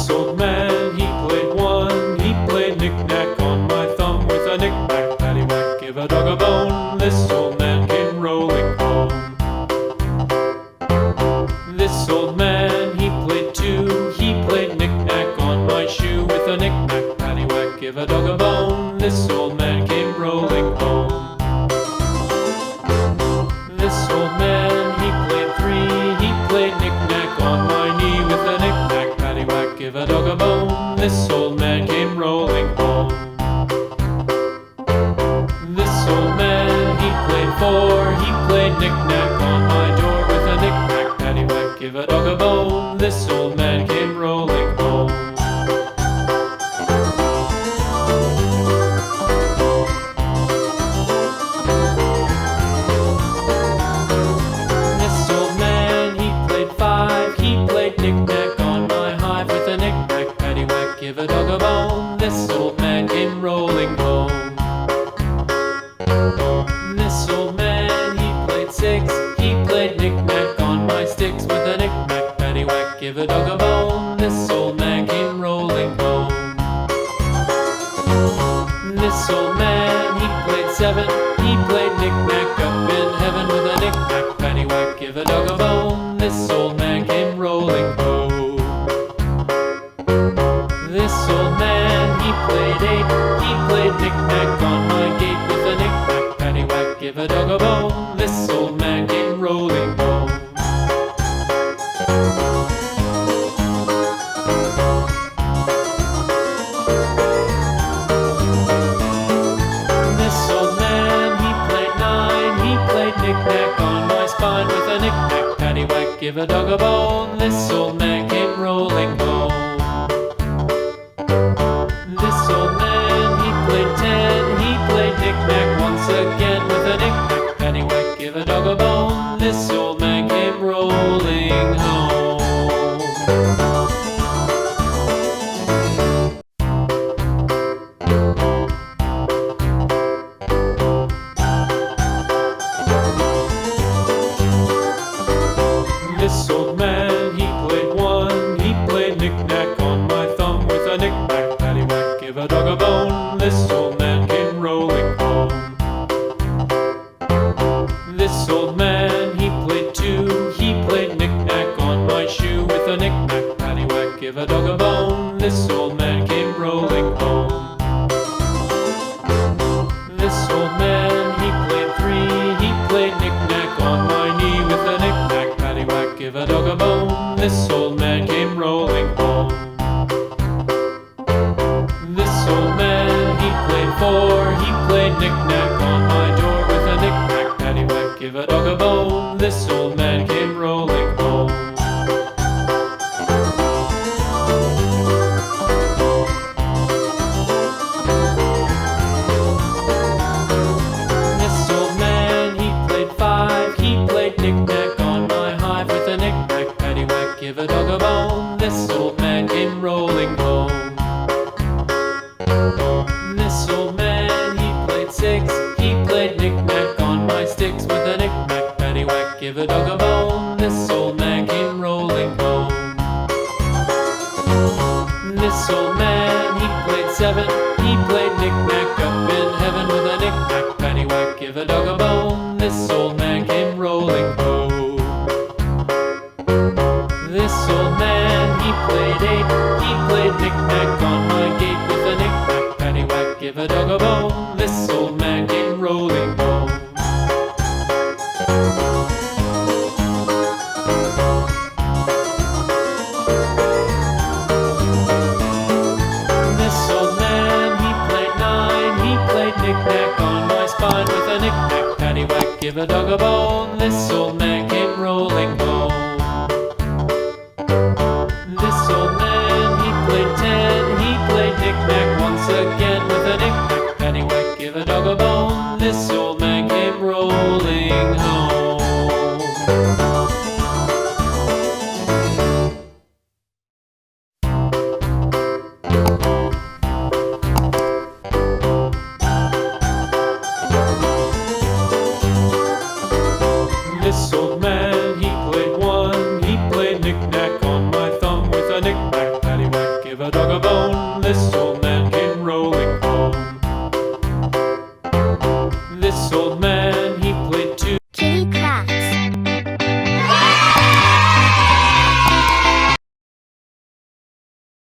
This old man, he played one. He played knick-knack on my thumb with a knick-knack, paddywhack, give a dog a bone. This old man came rolling home. This old man, he played two. He played knick-knack on my shoe with a knick-knack, paddywhack, give a dog a bone. This old man came rolling home. This old man, he played three. He played knick-knack on my knee with a knick-knack, paddywhack, give a dog a bone. This old man came rolling home. This old man, he played four. He played knick-knack on my door with a knick-knack, paddywhack, give a dog a bone. This old man came rolling home. This old man, he played five. He played knick-knack on my hive with a knick-knack, paddywhack, give a dog a bone. This old man came rolling home. This old man, he played six. He played knick-knack on my sticks with a knick-knack, paddywhack, give a dog a bone. This old man came rolling home. This old man, he played seven. He played knick-knack up in heaven with a knick-knack, paddywhack, give a dog a bone. This old man came rolling home. This old man, he played eight. He played knick-knack on my gate with a knick-knack, paddywhack, give a dog a bone. This old man came rolling home. This old man, he played nine. He played knick-knack on my spine with a knick-knack, paddywhack, give a dog a bone. This old man came rolling home. This old man, he played ten. He played knick-knack once again with a knick-knack, paddywhack, give a dog a bone. This old man came rolling home. This old man, he played one. He played knick-knack on my thumb with a knick-knack, paddywhack, give a dog a bone. This old man came rolling home. This old man, he played two. He played knick-knack on my shoe with a knick-knack, paddywhack, give a dog a bone. This old man came rolling home. This old man, he played three. He played knick-knack on my knee with a knick-knack, paddywhack, give a dog a bone. This old man came rolling home. This old man, he played four. He played knick-knack on my door with a knick-knack, paddywhack, give a dog a bone. This old man came rolling home. This old man, he played five. He played knick-knack on my hive with a knick-knack, paddywhack, give a dog a bone. This old man came rolling home. This old man, he played six. He played knick-knack on my sticks with a knick-knack, paddywhack, give a dog a bone. This old man came rolling home. This old man, he played seven. He played knick-knack up in heaven with a knick-knack, paddywhack, give a dog a bone. This old man came rolling home. This old man, he played eight. He played knick-knack on my gate with a knick-knack, paddywhack, give a dog a bone. This old man came rolling home. This old man, he played nine. He played knick-knack on my spine with a knick-knack, paddywhack, give a dog a bone. This old man came rolling home. This old man, he played ten. He played knick-knack once again with a knick-knack, paddywhack, give a dog a bone. This old man came rolling home. This old give a dog a bone. This old